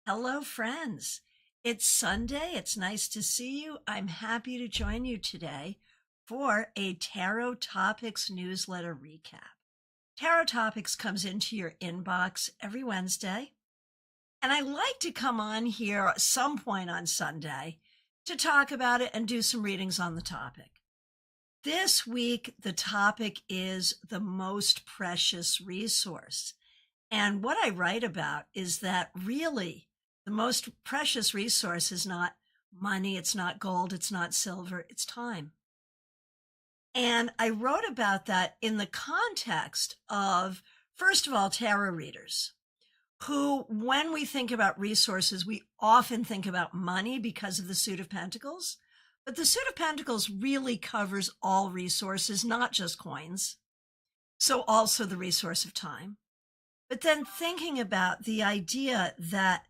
Hello, friends. It's Sunday. It's nice to see you. I'm happy to join you today for a Tarot Topics newsletter recap. Tarot Topics comes into your inbox every Wednesday, and I like to come on here at some point on Sunday to talk about it and do some readings on the topic. This week, the topic is the most precious resource. And what I write about is that really, the most precious resource is not money, it's not gold, it's not silver, it's time. And I wrote about that in the context of, first of all, tarot readers, who, when we think about resources, we often think about money because of the Suit of Pentacles. But the Suit of Pentacles really covers all resources, not just coins. So also the resource of time. But then thinking about the idea that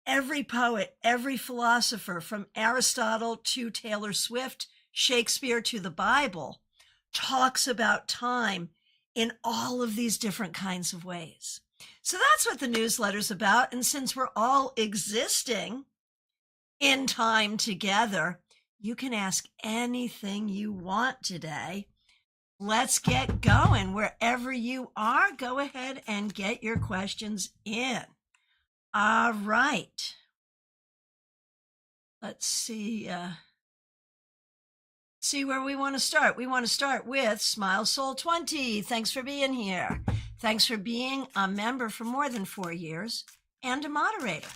every poet, every philosopher, from Aristotle to Taylor Swift, Shakespeare to the Bible, talks about time in all of these different kinds of ways. So that's what the newsletter's about. And since we're all existing in time together, you can ask anything you want today. Let's get going. Wherever you are, go ahead and get your questions in. All right. Let's see where we want to start. We want to start with Smile Soul 20. Thanks for being here. Thanks for being a member for more than 4 years and a moderator.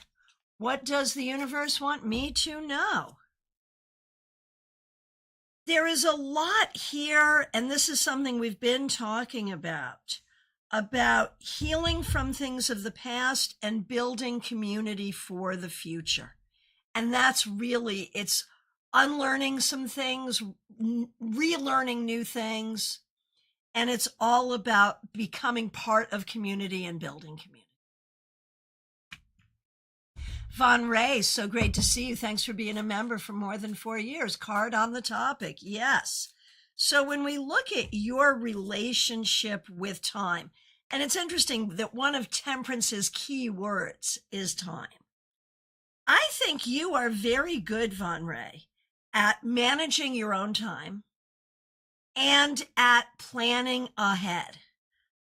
What does the universe want me to know? There is a lot here, and this is something we've been talking about healing from things of the past and building community for the future. And that's really, it's unlearning some things, relearning new things, and it's all about becoming part of community and building community. Von Ray, so great to see you. Thanks for being a member for more than 4 years. Card on the topic, yes. So when we look at your relationship with time, and it's interesting that one of Temperance's key words is time. I think you are very good, Von Ray, at managing your own time and at planning ahead.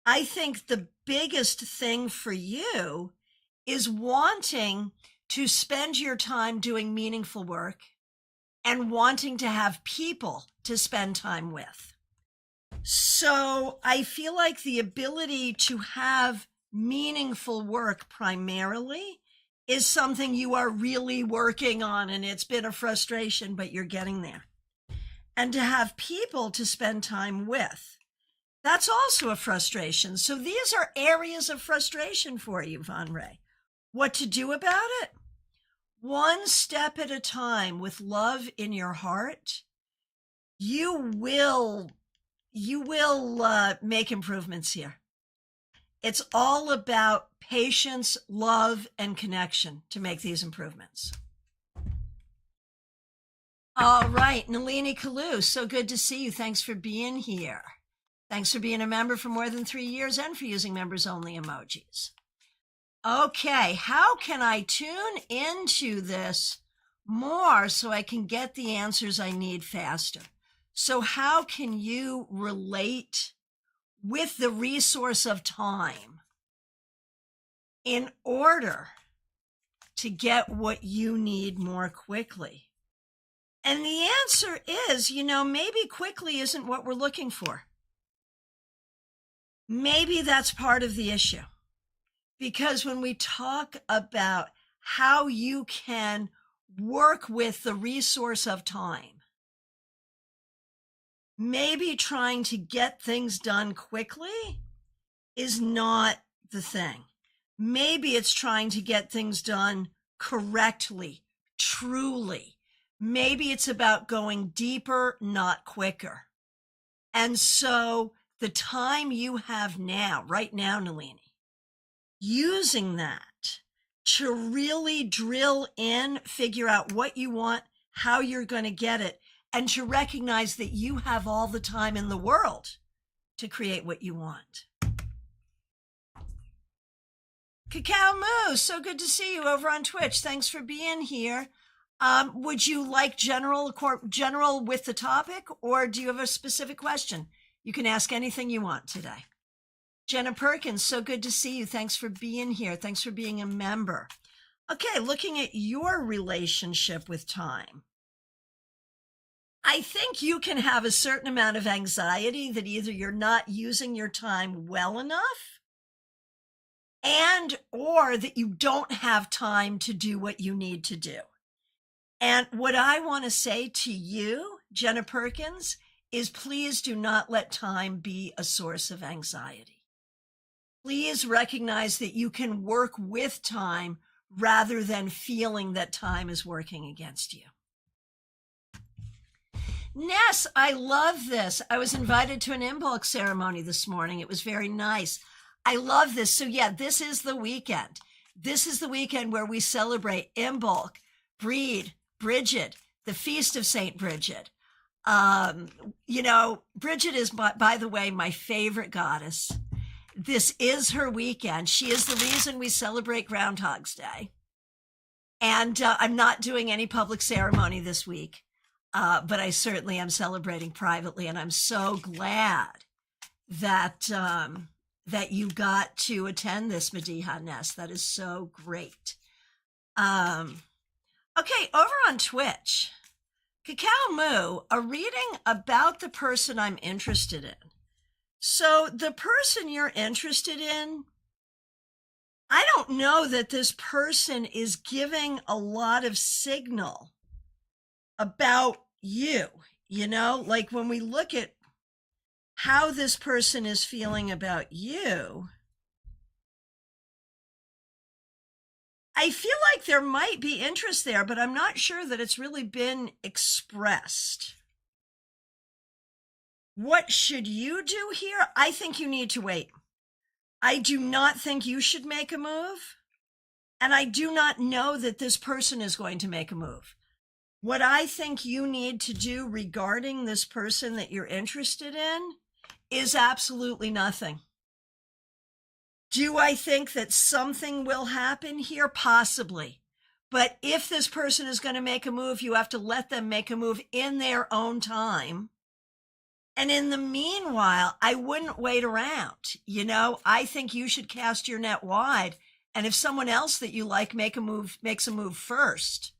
I think the biggest thing for you is wanting to spend your time doing meaningful work and wanting to have people to spend time with. So I feel like the ability to have meaningful work primarily is something you are really working on, and it's been a frustration, but you're getting there. And to have people to spend time with, that's also a frustration. So these are areas of frustration for you, Von Ray. What to do about it? One step at a time with love in your heart, you will make improvements here. It's all about patience, love, and connection to make these improvements. All right, Nalini Kalu, so good to see you. Thanks for being here. Thanks for being a member for more than 3 years and for using members only emojis. Okay, how can I tune into this more so I can get the answers I need faster? So how can you relate with the resource of time in order to get what you need more quickly? And the answer is, maybe quickly isn't what we're looking for. Maybe that's part of the issue. Because when we talk about how you can work with the resource of time, maybe trying to get things done quickly is not the thing. Maybe it's trying to get things done correctly, truly. Maybe it's about going deeper, not quicker. And so the time you have now, right now, Nalini, using that to really drill in, figure out what you want, how you're going to get it, and to recognize that you have all the time in the world to create what you want. Cacao Moo, so good to see you over on Twitch. Thanks for being here. Would you like general with the topic, or do you have a specific question? You can ask anything you want today. Jenna Perkins, so good to see you. Thanks for being here. Thanks for being a member. Okay, looking at your relationship with time. I think you can have a certain amount of anxiety that either you're not using your time well enough and or that you don't have time to do what you need to do. And what I want to say to you, Jenna Perkins, is please do not let time be a source of anxiety. Please recognize that you can work with time rather than feeling that time is working against you. Ness, I love this. I was invited to an Imbolc ceremony this morning. It was very nice. I love this. So yeah, this is the weekend. This is the weekend where we celebrate Imbolc, Breed, Bridget, the Feast of St. Bridget. Bridget is, by the way, my favorite goddess. This is her weekend. She is the reason we celebrate Groundhog's Day. And I'm not doing any public ceremony this week, but I certainly am celebrating privately. And I'm so glad that you got to attend this, Mediha Ness. That is so great. Okay, over on Twitch, Cacao Moo, a reading about the person I'm interested in. So the person you're interested in, I don't know that this person is giving a lot of signal about you, like when we look at how this person is feeling about you, I feel like there might be interest there, but I'm not sure that it's really been expressed. What should you do here? I think you need to wait. I do not think you should make a move. And I do not know that this person is going to make a move. What I think you need to do regarding this person that you're interested in is absolutely nothing. Do I think that something will happen here? Possibly. But if this person is going to make a move, you have to let them make a move in their own time. And in the meanwhile, I wouldn't wait around. I think you should cast your net wide. And if someone else that you like makes a move first,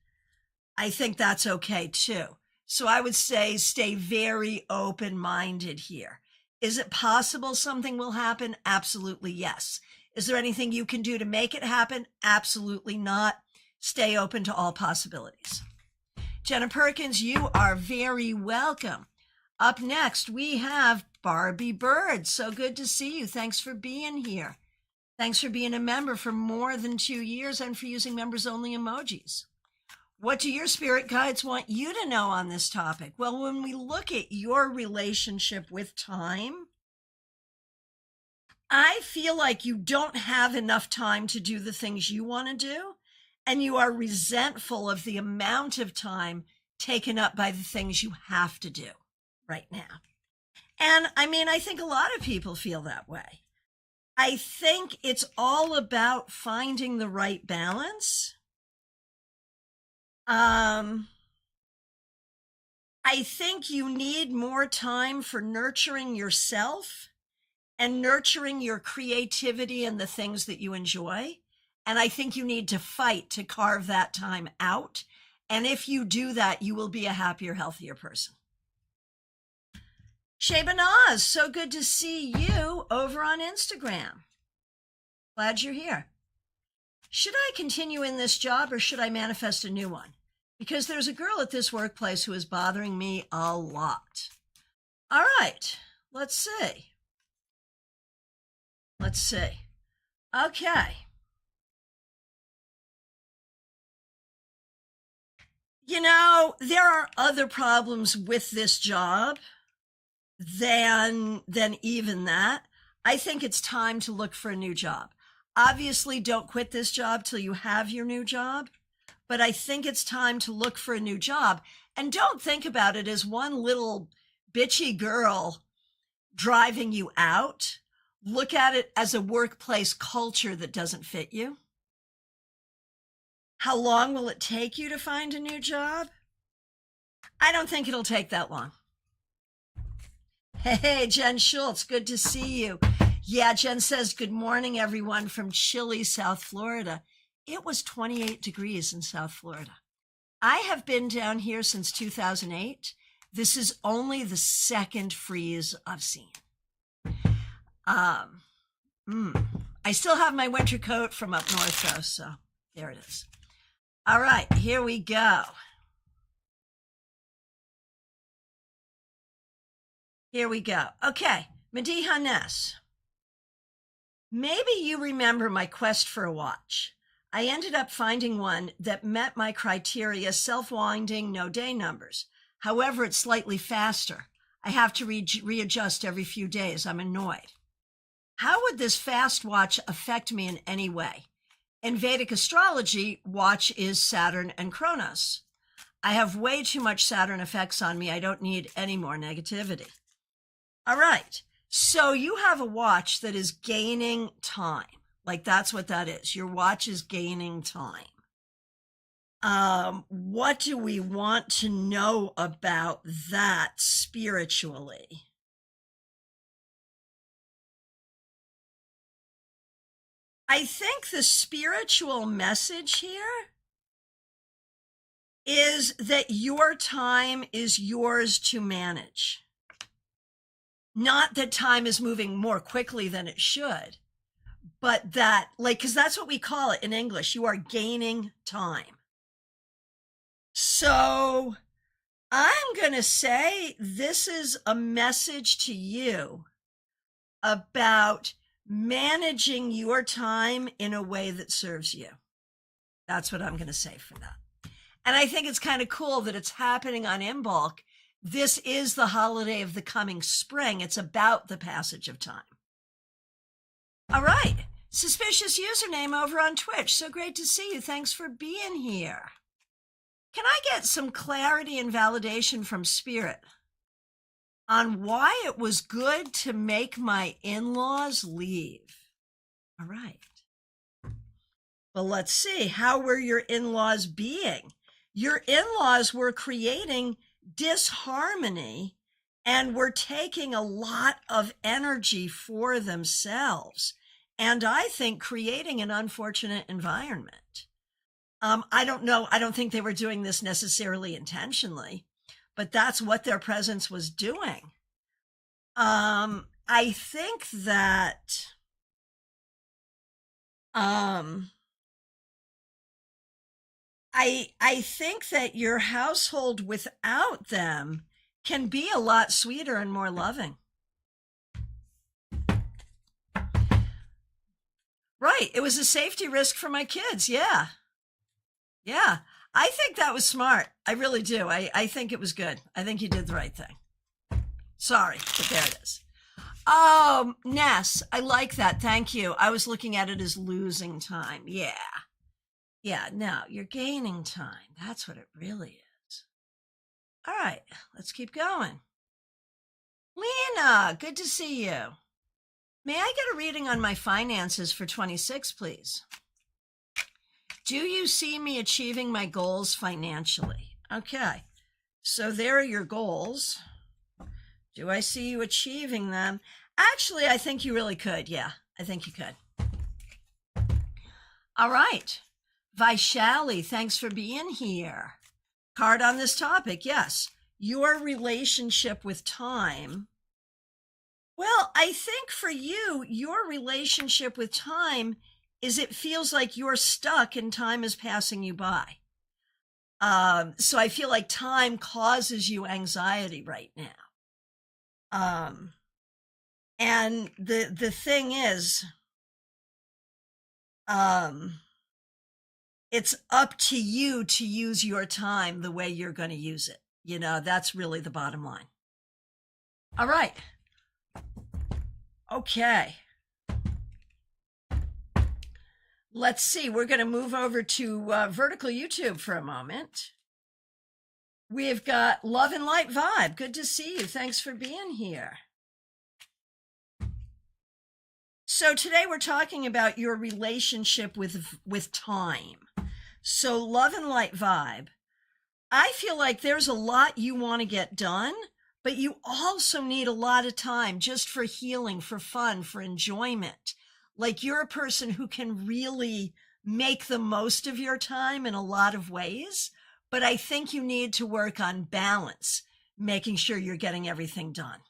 I think that's okay too. So I would say stay very open-minded here. Is it possible something will happen? Absolutely, yes. Is there anything you can do to make it happen? Absolutely not. Stay open to all possibilities. Jenna Perkins, you are very welcome. Up next, we have Barbie Bird. So good to see you. Thanks for being here. Thanks for being a member for more than 2 years and for using members-only emojis. What do your spirit guides want you to know on this topic? Well, when we look at your relationship with time, I feel like you don't have enough time to do the things you want to do, and you are resentful of the amount of time taken up by the things you have to do right now. And I think a lot of people feel that way. I think it's all about finding the right balance. I think you need more time for nurturing yourself and nurturing your creativity and the things that you enjoy. And I think you need to fight to carve that time out. And if you do that, you will be a happier, healthier person. Shabanaz, so good to see you over on Instagram. Glad you're here. Should I continue in this job or should I manifest a new one? Because there's a girl at this workplace who is bothering me a lot. All right, let's see. Okay. There are other problems with this job than even that. I think it's time to look for a new job. Obviously, don't quit this job till you have your new job. But I think it's time to look for a new job. And don't think about it as one little bitchy girl driving you out. look at it as a workplace culture that doesn't fit you? How long will it take you to find a new job? I don't think it'll take that long. Hey, Jen Schultz, good to see you. Yeah, Jen says, good morning, everyone from chilly South Florida. It was 28 degrees in South Florida. I have been down here since 2008. This is only the second freeze I've seen. I still have my winter coat from up north, though, so there it is. All right, here we go. Here we go. Okay, Mediha Ness. Maybe you remember my quest for a watch. I ended up finding one that met my criteria, self-winding, no day numbers. However, it's slightly faster. I have to readjust every few days. I'm annoyed. How would this fast watch affect me in any way? In Vedic astrology, watch is Saturn and Kronos. I have way too much Saturn effects on me. I don't need any more negativity. All right. So you have a watch that is gaining time. Like that's what that is. Your watch is gaining time. What do we want to know about that spiritually? I think the spiritual message here is that your time is yours to manage. Not that time is moving more quickly than it should, but that, like, because that's what we call it in English. You are gaining time. So I'm going to say this is a message to you about managing your time in a way that serves you. That's what I'm going to say for that. And I think it's kind of cool that it's happening on Imbolc. This is the holiday of the coming spring. It's about the passage of time. All right. Suspicious username over on Twitch. So great to see you. Thanks for being here. Can I get some clarity and validation from Spirit on why it was good to make my in-laws leave? All right. Well, let's see. How were your in-laws being? Your in-laws were creating disharmony and were taking a lot of energy for themselves. And I think creating an unfortunate environment. I don't know. I don't think they were doing this necessarily intentionally, but that's what their presence was doing. I think that, I think that your household without them can be a lot sweeter and more loving. Right. It was a safety risk for my kids. Yeah. Yeah. I think that was smart. I really do. I think it was good. I think you did the right thing. Sorry, but there it is. Oh, Ness, I like that. Thank you. I was looking at it as losing time. Yeah. Yeah, no, you're gaining time. That's what it really is. All right, let's keep going. Lena, good to see you. May I get a reading on my finances for 26, please? Do you see me achieving my goals financially? Okay, so there are your goals. Do I see you achieving them? Actually, I think you really could. Yeah, I think you could. All right. Vaishali, thanks for being here. Card on this topic, yes. Your relationship with time. Well, I think for you, your relationship with time is it feels like you're stuck and time is passing you by. So I feel like time causes you anxiety right now. And the thing is, it's up to you to use your time the way you're going to use it. You know, that's really the bottom line. All right. Okay. Let's see. We're going to move over to vertical YouTube for a moment. We've got Love and Light Vibe. Good to see you. Thanks for being here. So today we're talking about your relationship with time. So love and light vibe. I feel like there's a lot you want to get done, but you also need a lot of time just for healing, for fun, for enjoyment. Like you're a person who can really make the most of your time in a lot of ways, but I think you need to work on balance, making sure you're getting everything done.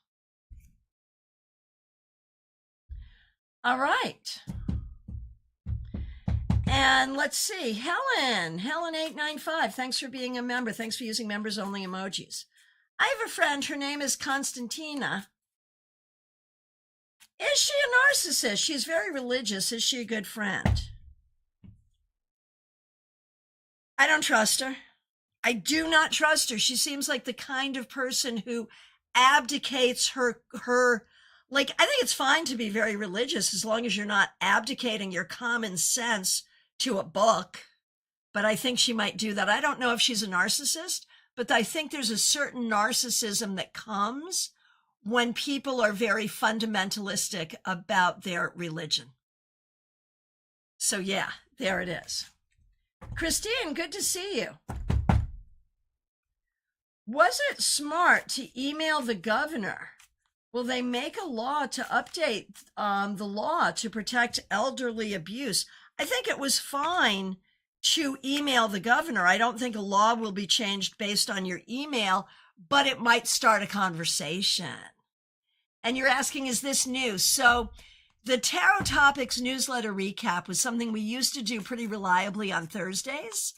All right. And let's see, Helen 895, thanks for being a member. Thanks for using members only emojis. I have a friend, her name is Constantina. Is she a narcissist? She's very religious. Is she a good friend? I don't trust her. I do not trust her. She seems like the kind of person who abdicates her like, I think it's fine to be very religious as long as you're not abdicating your common sense to a book. But I think she might do that. I don't know if she's a narcissist, but I think there's a certain narcissism that comes when people are very fundamentalistic about their religion. So yeah, there it is. Christine, good to see you. Was it smart to email the governor? Will they make a law to update the law to protect elderly abuse? I think it was fine to email the governor. I don't think a law will be changed based on your email, but it might start a conversation. And you're asking, is this new? So the Tarot Topics newsletter recap was something we used to do pretty reliably on Thursdays.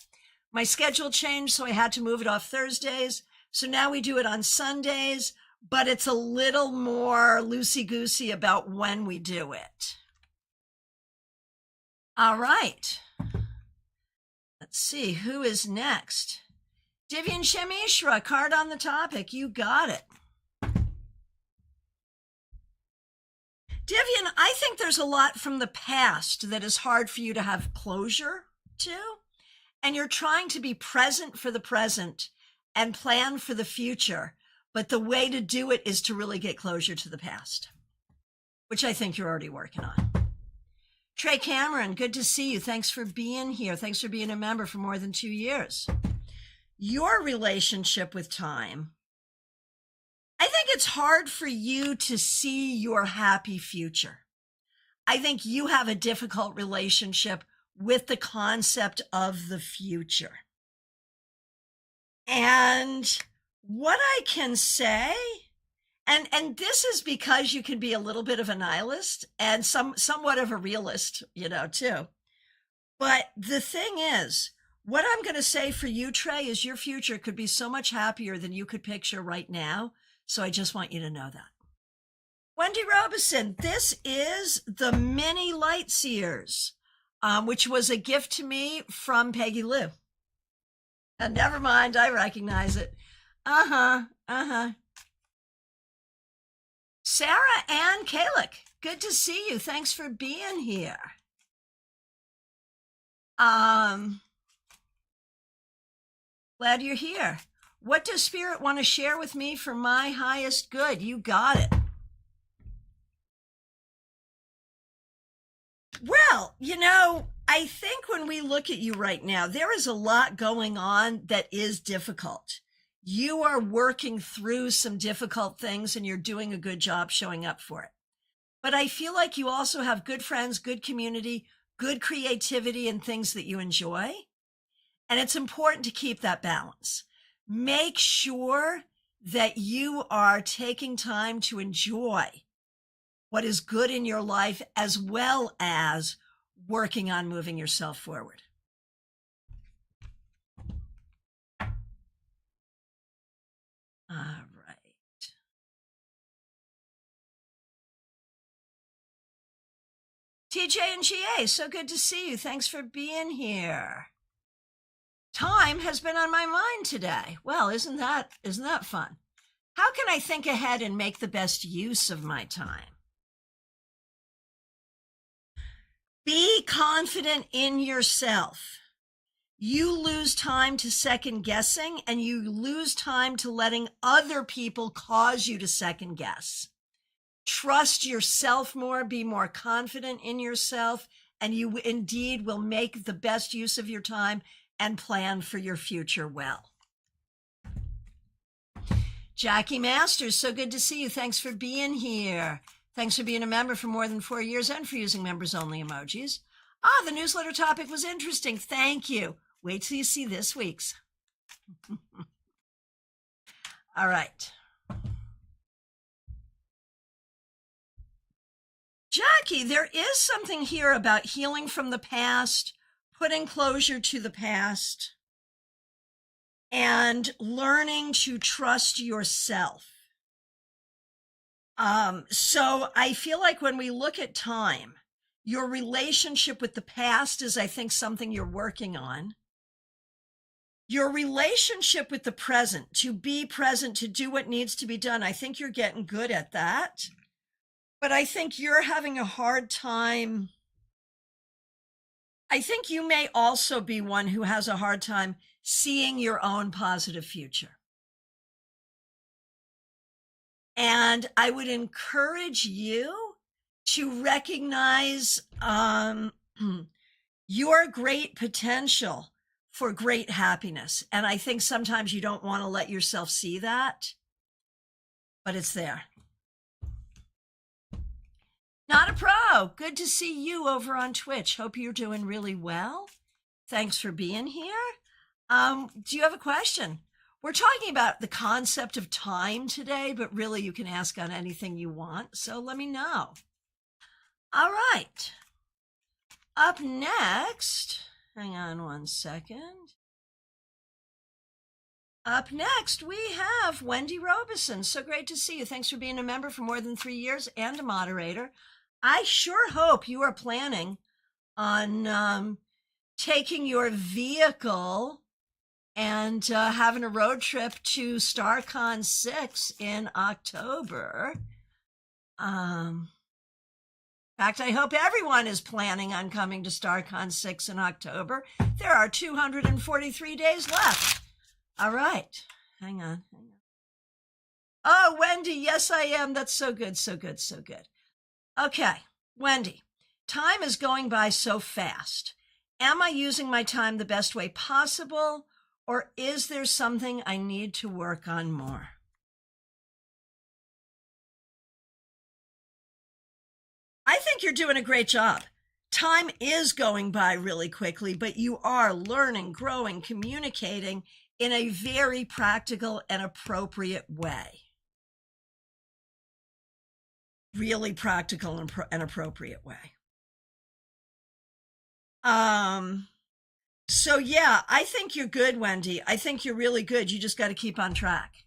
My schedule changed, so I had to move it off Thursdays. So now we do it on Sundays, but it's a little more loosey-goosey about when we do it. All right. Let's see, who is next? Divyan Shamishra, card on the topic. You got it. Divyan, I think there's a lot from the past that is hard for you to have closure to, and you're trying to be present for the present and plan for the future. But the way to do it is to really get closure to the past, which I think you're already working on. Trey Cameron, good to see you. Thanks for being here. Thanks for being a member for more than 2 years. Your relationship with time. I think it's hard for you to see your happy future. I think you have a difficult relationship with the concept of the future. And what I can say, and this is because you can be a little bit of a nihilist and somewhat of a realist, too. But the thing is, what I'm going to say for you, Trey, is your future could be so much happier than you could picture right now. So I just want you to know that. Wendy Robeson, this is the mini light seers, which was a gift to me from Peggy Lou. And never mind, I recognize it. Sarah Ann Kalick, good to see you. Thanks for being here. Glad you're here. What does Spirit want to share with me for my highest good? You got it. Well, I think when we look at you right now, there is a lot going on that is difficult. You are working through some difficult things and you're doing a good job showing up for it. But I feel like you also have good friends, good community, good creativity, and things that you enjoy. And it's important to keep that balance. Make sure that you are taking time to enjoy what is good in your life as well as working on moving yourself forward. All right. TJ and GA, so good to see you. Thanks for being here. Time has been on my mind today. Well, isn't that fun? How can I think ahead and make the best use of my time? Be confident in yourself. You lose time to second guessing, and you lose time to letting other people cause you to second guess. trust yourself more, be more confident in yourself, and you indeed will make the best use of your time and plan for your future well. Jackie Masters, so good to see you. Thanks for being here. Thanks for being a member for more than 4 years and for using members-only emojis. The newsletter topic was interesting. Thank you. Wait till you see this week's. All right. Jackie, there is something here about healing from the past, putting closure to the past, and learning to trust yourself. So I feel like when we look at time, your relationship with the past is, I think, something you're working on. Your relationship with the present, to be present, to do what needs to be done, I think you're getting good at that. But I think you're having a hard time. I think you may also be one who has a hard time seeing your own positive future. And I would encourage you to recognize your great potential for great happiness. And I think sometimes you don't want to let yourself see that, but it's there. Not a pro. Good to see you over on Twitch. Hope you're doing really well. Thanks for being here. Do you have a question? We're talking about the concept of time today, but really you can ask on anything you want. So let me know. All right. Up next, hang on one second. Up next, we have Wendy Robeson. So great to see you. Thanks for being a member for more than 3 years and a moderator. I sure hope you are planning on taking your vehicle and having a road trip to StaarCon 6 in October. In fact, I hope everyone is planning on coming to StaarCon 6 in October. There are 243 days left. All right. Hang on. Oh, Wendy, yes, I am. That's so good, so good, so good. Okay, Wendy, time is going by so fast. Am I using my time the best way possible, or is there something I need to work on more? I think you're doing a great job. Time is going by really quickly, but you are learning, growing, communicating in a very practical and appropriate way. Really practical and appropriate way. So yeah, I think you're good, Wendy. I think you're really good. You just got to keep on track.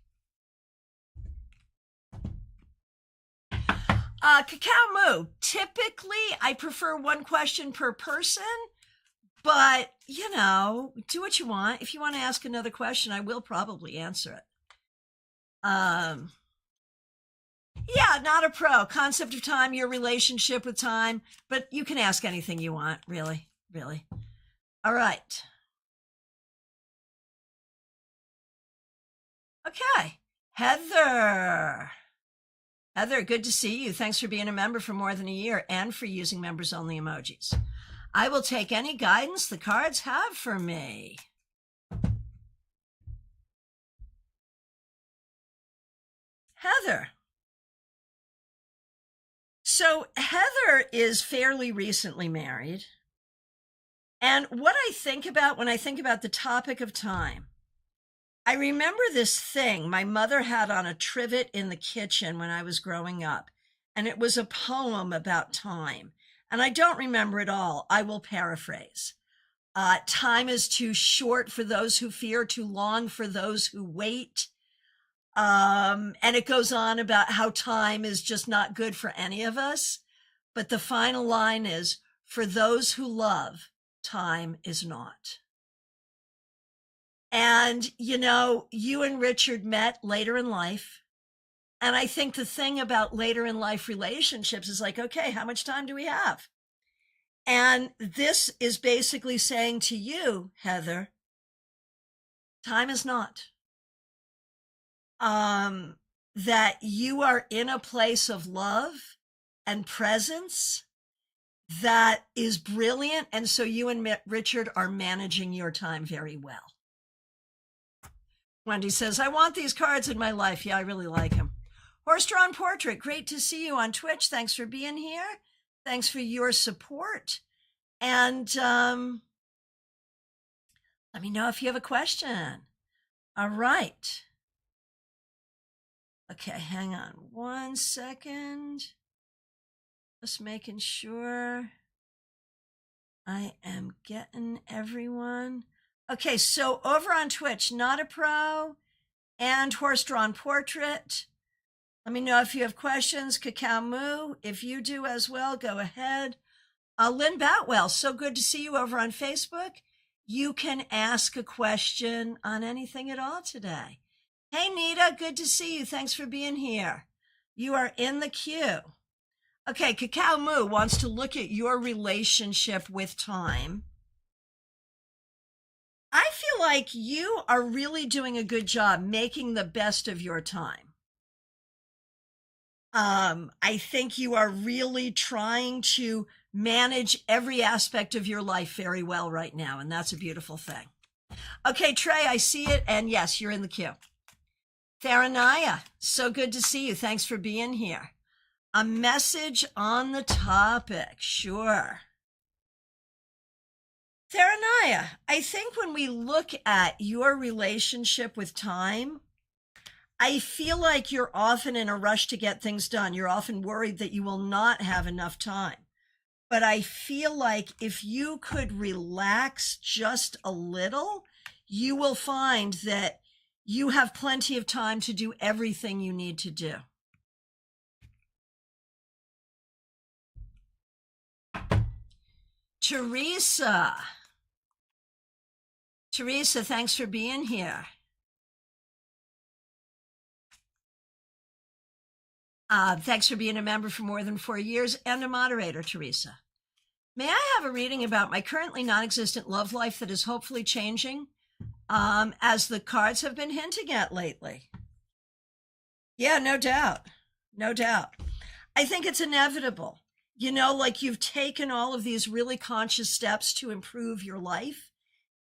Cacao Moo, typically I prefer one question per person, but you know, do what you want. If you want to ask another question, I will probably answer it. Yeah, not a pro. Concept of time, your relationship with time, but you can ask anything you want, really, really. All right. Okay, Heather. Heather, good to see you. Thanks for being a member for more than a year and for using members-only emojis. I will take any guidance the cards have for me. Heather. So Heather is fairly recently married. And what I think about when I think about the topic of time, I remember this thing my mother had on a trivet in the kitchen when I was growing up, and it was a poem about time. And I don't remember it all. I will paraphrase. Time is too short for those who fear, too long for those who wait. And it goes on about how time is just not good for any of us. But the final line is, for those who love, time is not. And, you know, you and Richard met later in life. And I think the thing about later in life relationships is like, okay, how much time do we have? And this is basically saying to you, Heather, time is not. that you are in a place of love and presence that is brilliant. And so you and Richard are managing your time very well. Wendy says, I want these cards in my life. Yeah, I really like him. Horse-drawn portrait. Great to see you on Twitch. Thanks for being here. Thanks for your support. And let me know if you have a question. All right. Okay, hang on 1 second. Just making sure I am getting everyone. Okay, so over on Twitch, Not a Pro and Horse-Drawn Portrait. Let me know if you have questions. Cacao Moo, if you do as well, go ahead. Lynn Boutwell, so good to see you over on Facebook. You can ask a question on anything at all today. Hey, Nita, good to see you. Thanks for being here. You are in the queue. Okay, Cacao Moo wants to look at your relationship with time. I feel like you are really doing a good job making the best of your time. I think you are really trying to manage every aspect of your life very well right now, and that's a beautiful thing. Okay, Trey, I see it, and yes, you're in the queue. Faranaya, so good to see you. Thanks for being here. A message on the topic, sure. Faranaya, I think when we look at your relationship with time, I feel like you're often in a rush to get things done. You're often worried that you will not have enough time. But I feel like if you could relax just a little, you will find that you have plenty of time to do everything you need to do. Teresa, thanks for being here. Thanks for being a member for more than 4 years and a moderator, Teresa. May I have a reading about my currently non-existent love life that is hopefully changing, as the cards have been hinting at lately? Yeah, no doubt. No doubt. I think it's inevitable. You know, like you've taken all of these really conscious steps to improve your life,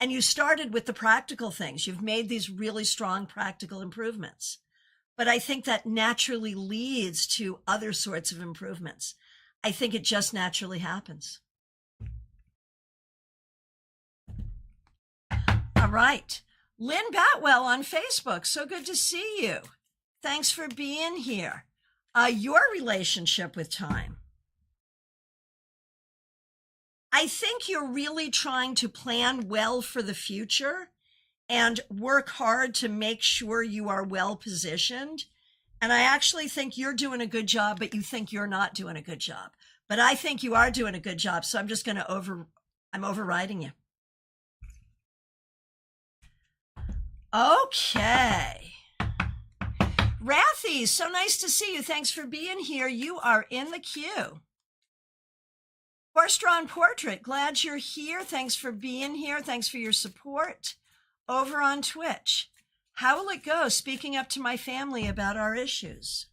and you started with the practical things. You've made these really strong practical improvements. But I think that naturally leads to other sorts of improvements. I think it just naturally happens. All right. Lynn Batwell on Facebook. So good to see you. Thanks for being here. Your relationship with time. I think you're really trying to plan well for the future and work hard to make sure you are well positioned. And I actually think you're doing a good job, but you think you're not doing a good job. But I think you are doing a good job. So I'm just going to I'm overriding you. Okay. Rathy, so nice to see you. Thanks for being here. You are in the queue. Horse-drawn portrait, glad you're here. Thanks for being here. Thanks for your support over on Twitch. How will it go speaking up to my family about our issues?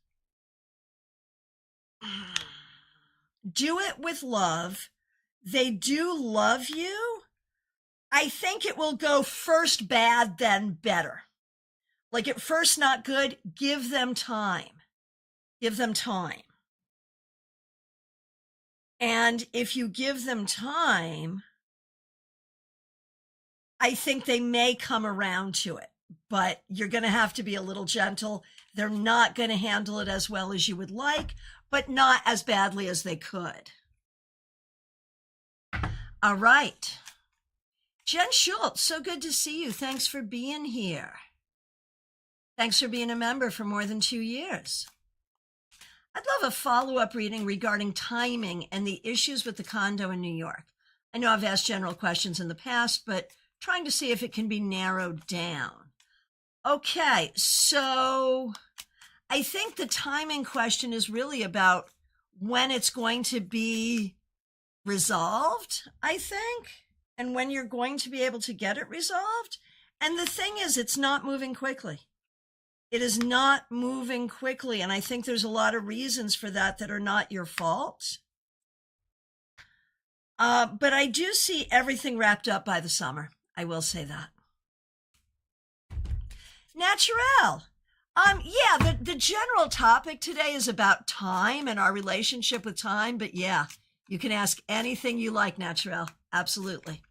Do it with love. They do love you. I think it will go first bad, then better. Like at first not good, give them time. Give them time. And if you give them time, I think they may come around to it, but you're going to have to be a little gentle. They're not going to handle it as well as you would like, but not as badly as they could. All right. Jen Schultz, so good to see you. Thanks for being here. Thanks for being a member for more than 2 years. I'd love a follow-up reading regarding timing and the issues with the condo in New York. I know I've asked general questions in the past, but trying to see if it can be narrowed down. Okay, so I think the timing question is really about when it's going to be resolved, I think, and when you're going to be able to get it resolved. And the thing is, it's not moving quickly. It is not moving quickly, and I think there's a lot of reasons for that that are not your fault. But I do see everything wrapped up by the summer. I will say that. Naturel. Yeah, the general topic today is about time and our relationship with time, but yeah, you can ask anything you like, Naturel. Absolutely.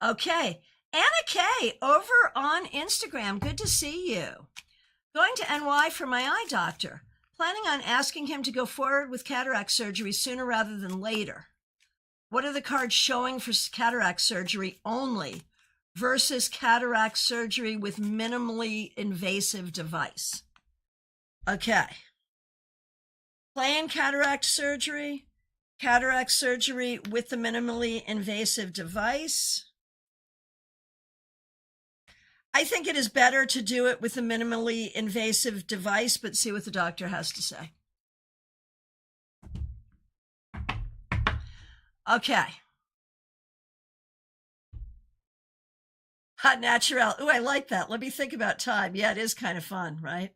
Okay. Anna K over on Instagram. Good to see you. Going to NY for my eye doctor. Planning on asking him to go forward with cataract surgery sooner rather than later. What are the cards showing for cataract surgery only versus cataract surgery with minimally invasive device? Okay. Plain cataract surgery with the minimally invasive device. I think it is better to do it with a minimally invasive device, but see what the doctor has to say. Okay. Hot natural. Ooh, I like that. Let me think about time. Yeah, it is kind of fun, right?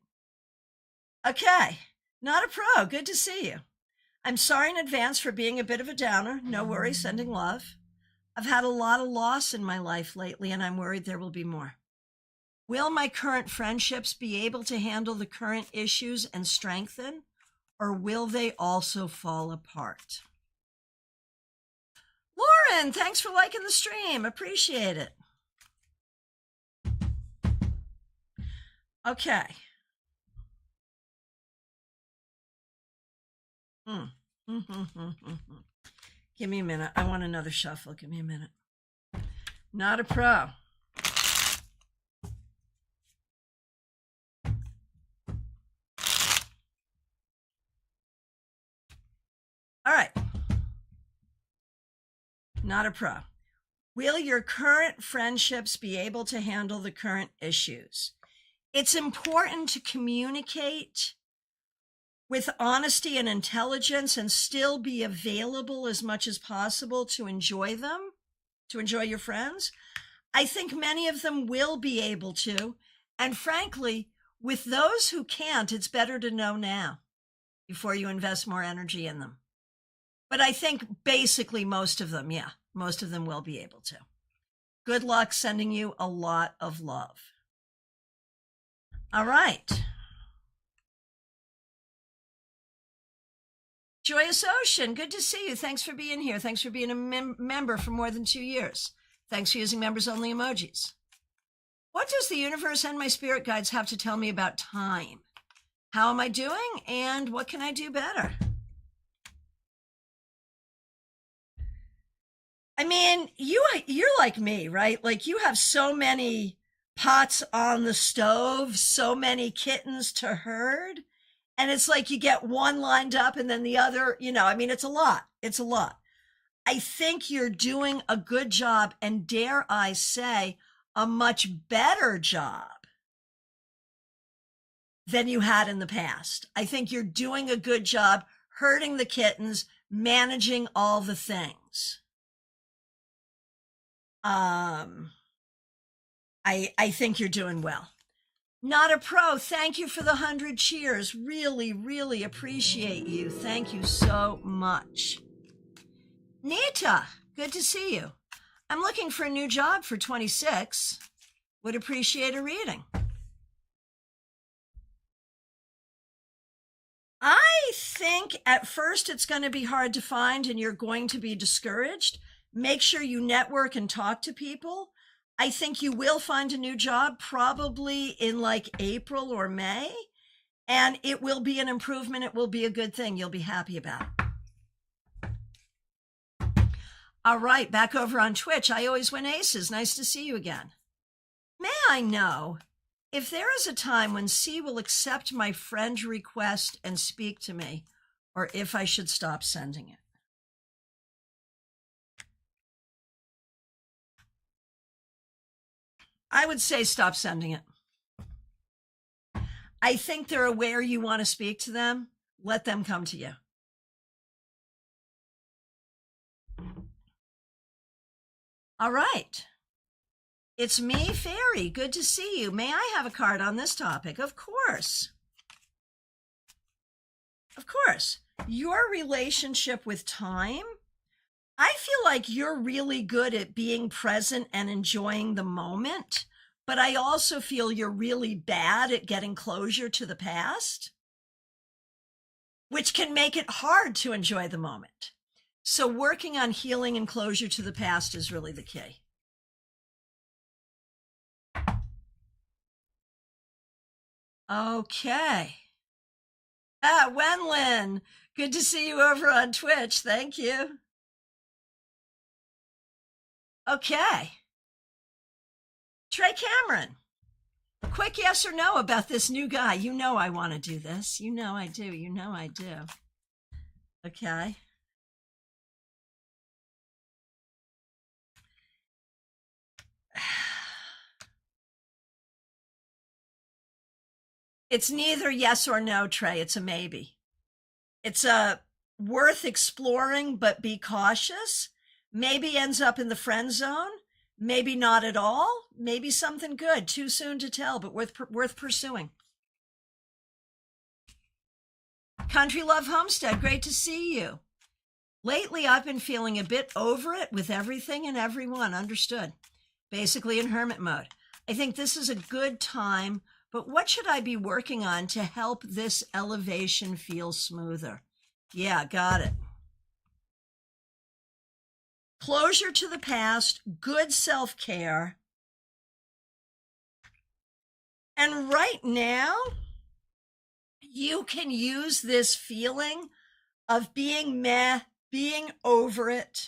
Okay. Not a pro. Good to see you. I'm sorry in advance for being a bit of a downer. No worries. Sending love. I've had a lot of loss in my life lately, and I'm worried there will be more. Will my current friendships be able to handle the current issues and strengthen, or will they also fall apart? Lauren, thanks for liking the stream. Appreciate it. Okay. Give me a minute. I want another shuffle. Give me a minute. Not a pro. All right. Not a pro. Will your current friendships be able to handle the current issues? It's important to communicate with honesty and intelligence and still be available as much as possible to enjoy them, to enjoy your friends. I think many of them will be able to. And frankly, with those who can't, it's better to know now before you invest more energy in them. But I think basically most of them, yeah, most of them will be able to. Good luck, sending you a lot of love. All right. Joyous Ocean, good to see you. Thanks for being here. Thanks for being a member for more than 2 years. Thanks for using members-only emojis. What does the universe and my spirit guides have to tell me about time? How am I doing, and what can I do better? I mean, you're like me, right? Like you have so many pots on the stove, so many kittens to herd. And it's like you get one lined up and then the other, I mean, it's a lot. It's a lot. I think you're doing a good job, and dare I say, a much better job than you had in the past. I think you're doing a good job herding the kittens, managing all the things. I think you're doing well. Not a pro. Thank you for the 100 cheers. Really, really appreciate you. Thank you so much. Nita, good to see you. I'm looking for a new job for 26. Would appreciate a reading. I think at first it's going to be hard to find and you're going to be discouraged. Make sure you network and talk to people. I think you will find a new job probably in like April or May, and it will be an improvement. It will be a good thing. You'll be happy about it. All right, back over on Twitch. I always win aces. Nice to see you again. May I know if there is a time when C will accept my friend request and speak to me, or if I should stop sending it? I would say stop sending it. I think they're aware you want to speak to them. Let them come to you. All right. It's me, Fairy. Good to see you. May I have a card on this topic? Of course. Of course. Your relationship with time. I feel like you're really good at being present and enjoying the moment, but I also feel you're really bad at getting closure to the past, which can make it hard to enjoy the moment. So working on healing and closure to the past is really the key. Okay. Wenlin, good to see you over on Twitch. Thank you. Okay. Trey Cameron, quick yes or no about this new guy. You know I want to do this. You know I do. You know I do. Okay. It's neither yes or no, Trey. It's a maybe. It's a worth exploring, but be cautious. Maybe ends up in the friend zone. Maybe not at all. Maybe something good. Too soon to tell, but worth pursuing. Country Love Homestead, great to see you. Lately, I've been feeling a bit over it with everything and everyone. Understood. Basically in hermit mode. I think this is a good time, but what should I be working on to help this elevation feel smoother? Yeah, got it. Closure to the past, good self-care. And right now, you can use this feeling of being meh, being over it.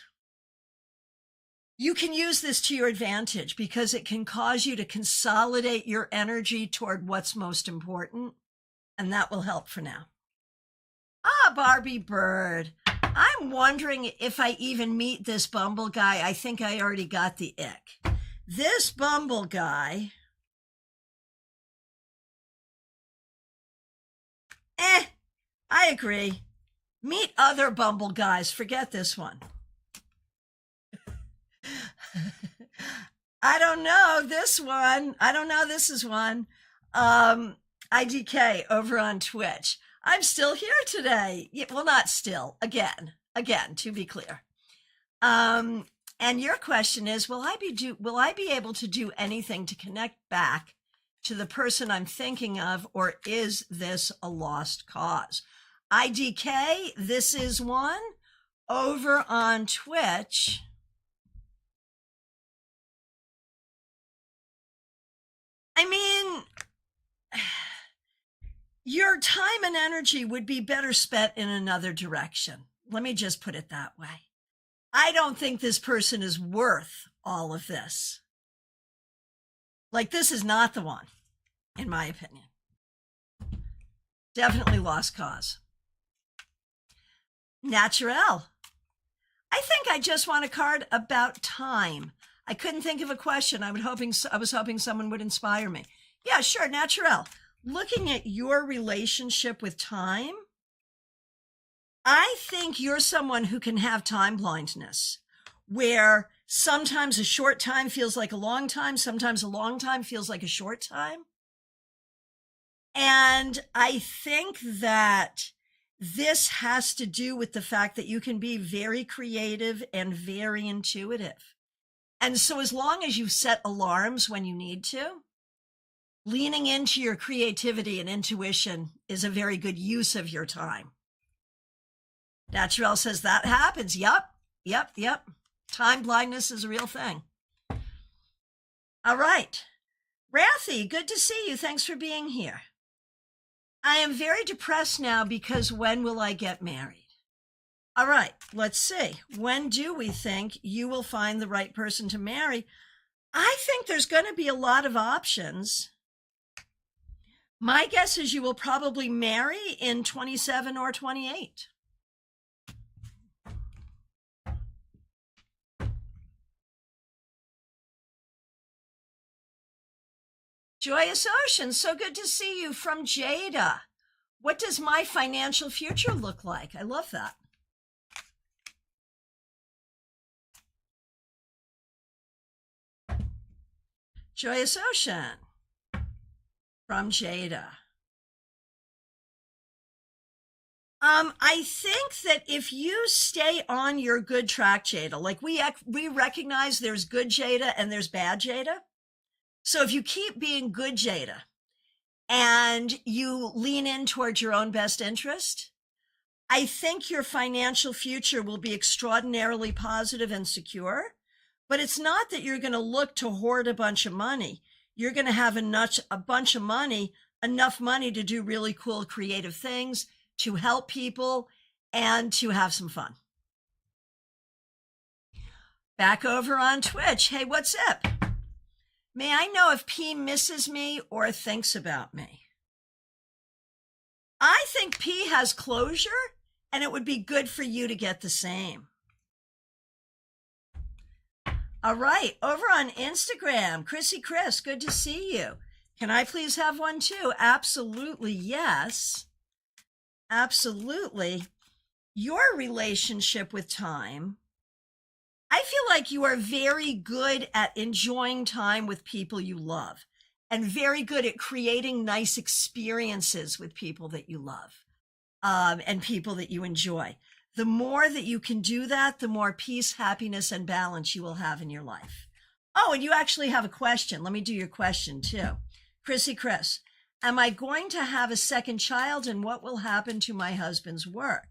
You can use this to your advantage because it can cause you to consolidate your energy toward what's most important, and that will help for now. Barbie Bird. I'm wondering if I even meet this Bumble guy. I think I already got the ick. This Bumble guy, I agree. Meet other Bumble guys. Forget this one. I don't know this one. I don't know this is one. IDK over on Twitch. I'm still here today. Well, not still. Again, to be clear. And your question is, will I be able to do anything to connect back to the person I'm thinking of, or is this a lost cause? IDK, this is one. Over on Twitch, I mean, your time and energy would be better spent in another direction. Let me just put it that way. I don't think this person is worth all of this. Like, this is not the one, in my opinion. Definitely lost cause. Naturel. I think I just want a card about time. I couldn't think of a question. I was hoping someone would inspire me. Yeah, sure, Naturel. Looking at your relationship with time, I think you're someone who can have time blindness, where sometimes a short time feels like a long time, sometimes a long time feels like a short time. And I think that this has to do with the fact that you can be very creative and very intuitive. And so as long as you set alarms when you need to, leaning into your creativity and intuition is a very good use of your time. Naturel says that happens. Yep. Time blindness is a real thing. All right. Rathy, good to see you. Thanks for being here. I am very depressed now because when will I get married? All right, let's see. When do we think you will find the right person to marry? I think there's going to be a lot of options. My guess is you will probably marry in 27 or 28. Joyous Ocean, so good to see you from Jada. What does my financial future look like? I love that. Joyous Ocean from Jada. I think that if you stay on your good track, Jada, like we recognize there's good Jada and there's bad Jada. So if you keep being good Jada and you lean in towards your own best interest, I think your financial future will be extraordinarily positive and secure. But it's not that you're going to look to hoard a bunch of money. You're going to have a bunch of money, enough money to do really cool, creative things, to help people, and to have some fun. Back over on Twitch. Hey, what's up? May I know if P misses me or thinks about me? I think P has closure, and it would be good for you to get the same. All right, over on Instagram, Chrissy Chris, good to see you. Can I please have one too? Absolutely, yes. Absolutely. Your relationship with time, I feel like you are very good at enjoying time with people you love and very good at creating nice experiences with people that you love and people that you enjoy. The more that you can do that, the more peace, happiness, and balance you will have in your life. Oh, and you actually have a question. Let me do your question too. Chrissy Chris, am I going to have a second child, and what will happen to my husband's work?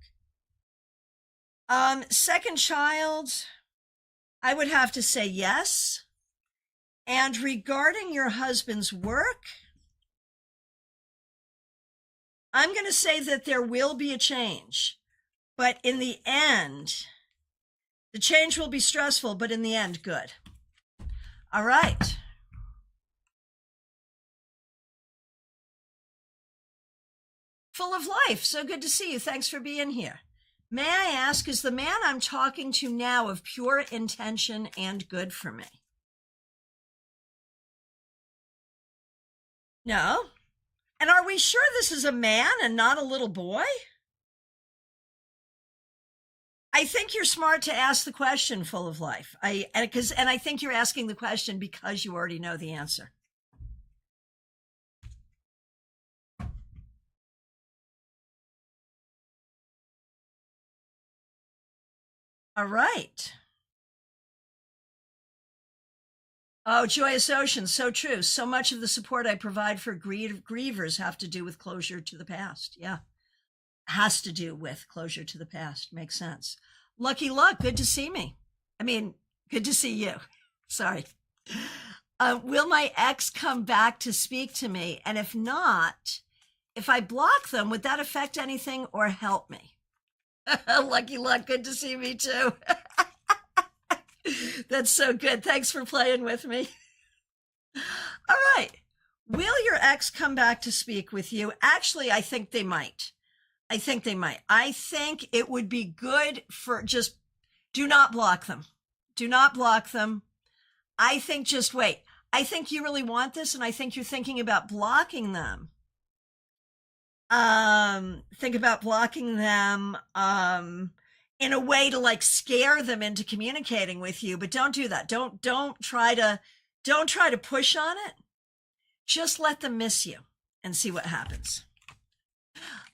Second child, I would have to say yes. And regarding your husband's work, I'm going to say that there will be a change. But in the end, the change will be stressful, but in the end, good. All right. Full of life. So good to see you. Thanks for being here. May I ask, is the man I'm talking to now of pure intention and good for me? No? And are we sure this is a man and not a little boy? I think you're smart to ask the question, full of life. And I think you're asking the question because you already know the answer. All right. Oh, Joyous Ocean, so true. So much of the support I provide for grievers have to do with closure to the past. Yeah. Has to do with closure to the past. Makes sense. Lucky Luck, good to see me. I mean, good to see you. Sorry. Will my ex come back to speak to me? And if not, if I block them, would that affect anything or help me? Lucky Luck, good to see me too. That's so good. Thanks for playing with me. All right. Will your ex come back to speak with you? Actually, I think they might. I think it would be good for just do not block them. Do not block them. I think just wait. I think you really want this, and I think you're thinking about blocking them. Think about blocking them in a way to like scare them into communicating with you, but don't do that. Don't try to push on it. Just let them miss you and see what happens.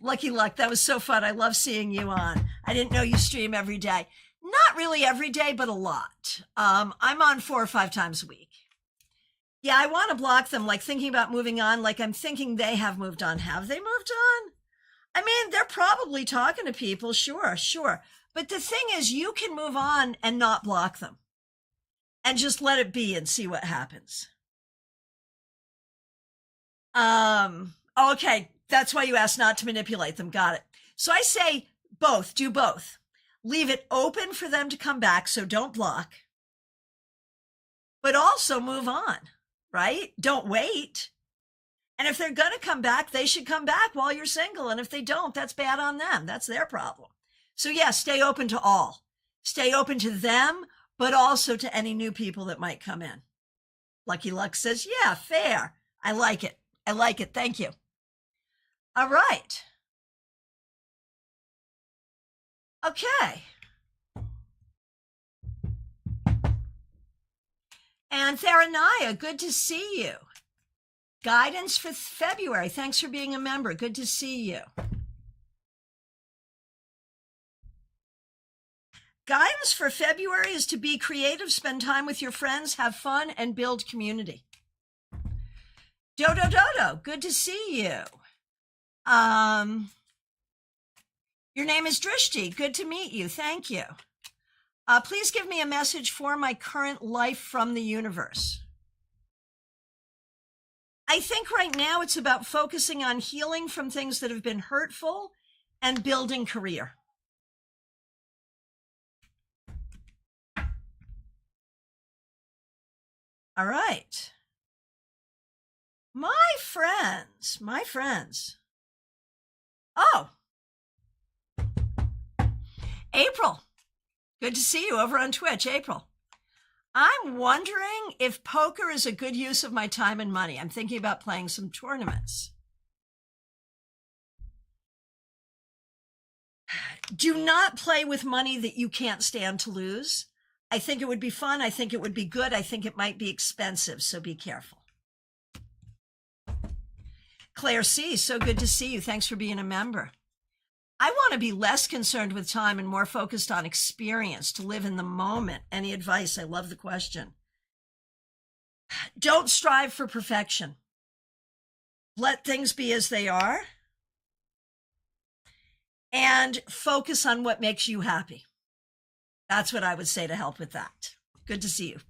Lucky Luck, that was so fun. I love seeing you on. I didn't know you stream every day. Not really every day, but a lot. I'm on 4 or 5 times a week. Yeah, I want to block them, like thinking about moving on, like I'm thinking they have moved on. Have they moved on? I mean, they're probably talking to people, sure. But the thing is, you can move on and not block them and just let it be and see what happens. Okay, that's why you asked not to manipulate them. Got it. So I say both, do both. Leave it open for them to come back, so don't block. But also move on, right? Don't wait. And if they're going to come back, they should come back while you're single. And if they don't, that's bad on them. That's their problem. So yeah, stay open to all. Stay open to them, but also to any new people that might come in. Lucky Luck says, yeah, fair. I like it. Thank you. All right. Okay. And Theranaya, good to see you. Guidance for February. Thanks for being a member. Good to see you. Guidance for February is to be creative, spend time with your friends, have fun, and build community. Dodo, good to see you. Your name is Drishti. Good to meet you. Thank you. Please give me a message for my current life from the universe. I think right now it's about focusing on healing from things that have been hurtful and building career. All right. My friends. Oh, April. Good to see you over on Twitch, April. I'm wondering if poker is a good use of my time and money. I'm thinking about playing some tournaments. Do not play with money that you can't stand to lose. I think it would be fun. I think it would be good. I think it might be expensive, so be careful. Claire C., so good to see you. Thanks for being a member. I want to be less concerned with time and more focused on experience, to live in the moment. Any advice? I love the question. Don't strive for perfection. Let things be as they are. And focus on what makes you happy. That's what I would say to help with that. Good to see you.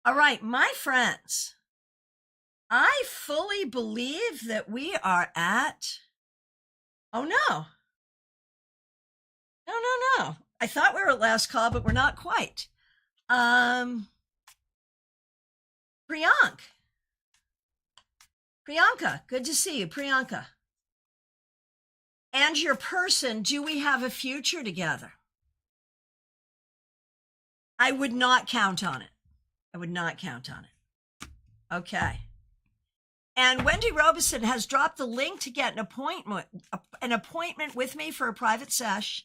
All right, my friends, I fully believe that we are at... Oh, no. No. I thought we were at last call, but we're not quite. Priyanka, good to see you, Priyanka. And your person, do we have a future together? I would not count on it. Okay. And Wendy Robeson has dropped the link to get an appointment with me for a private sesh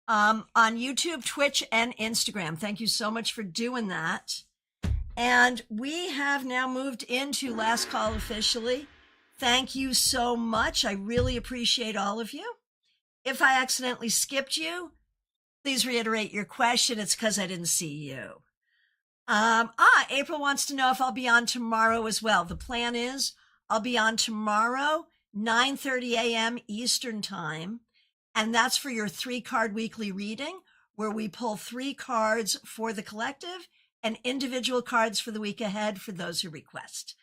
on YouTube, Twitch, and Instagram. Thank you so much for doing that. And we have now moved into last call officially. Thank you so much. I really appreciate all of you. If I accidentally skipped you, please reiterate your question. It's because I didn't see you. April wants to know if I'll be on tomorrow as well. The plan is I'll be on tomorrow, 9:30 a.m. Eastern time. And that's for your 3-card weekly reading, where we pull 3 cards for the collective and individual cards for the week ahead for those who request.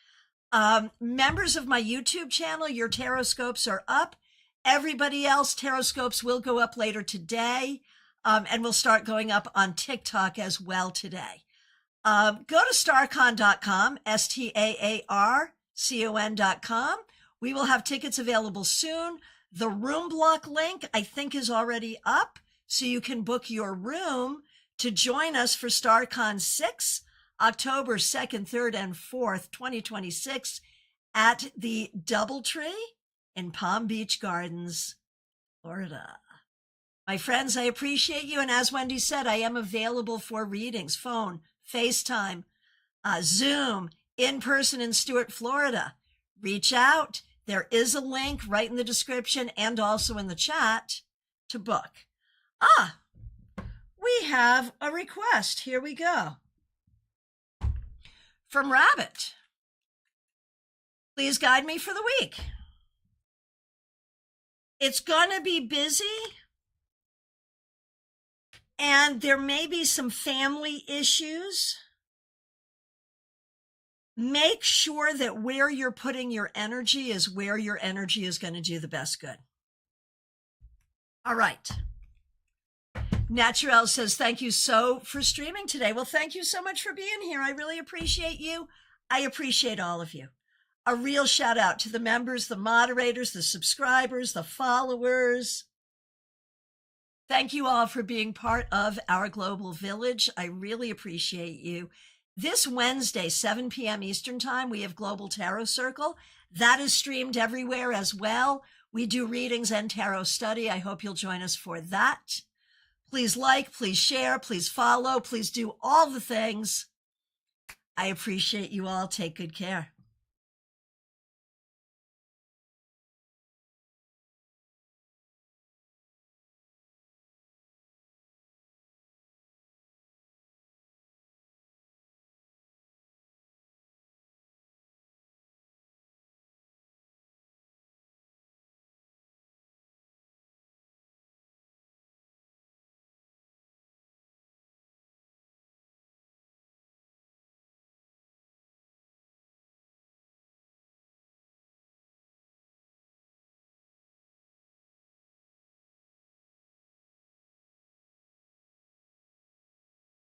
Members of my YouTube channel, your tarot scopes are up. Everybody else, tarot scopes will go up later today, and will start going up on TikTok as well today. Go to StaarCon.com, StaarCon.com. We will have tickets available soon. The room block link, I think, is already up, so you can book your room to join us for StaarCon 6, October 2nd, 3rd, and 4th, 2026, at the Doubletree in Palm Beach Gardens, Florida. My friends, I appreciate you. And as Wendy said, I am available for readings, phone, FaceTime, Zoom, in person in Stuart, Florida. Reach out. There is a link right in the description and also in the chat to book. We have a request. Here we go. From Rabbit. Please guide me for the week. It's going to be busy, and there may be some family issues. Make sure that where you're putting your energy is where your energy is going to do the best good. All right. Naturel says, thank you so for streaming today. Well, thank you so much for being here. I really appreciate you. I appreciate all of you. A real shout out to the members, the moderators, the subscribers, the followers. Thank you all for being part of our global village. I really appreciate you. This Wednesday, 7 p.m. Eastern Time, we have Global Tarot Circle. That is streamed everywhere as well. We do readings and tarot study. I hope you'll join us for that. Please like, please share, please follow, please do all the things. I appreciate you all. Take good care.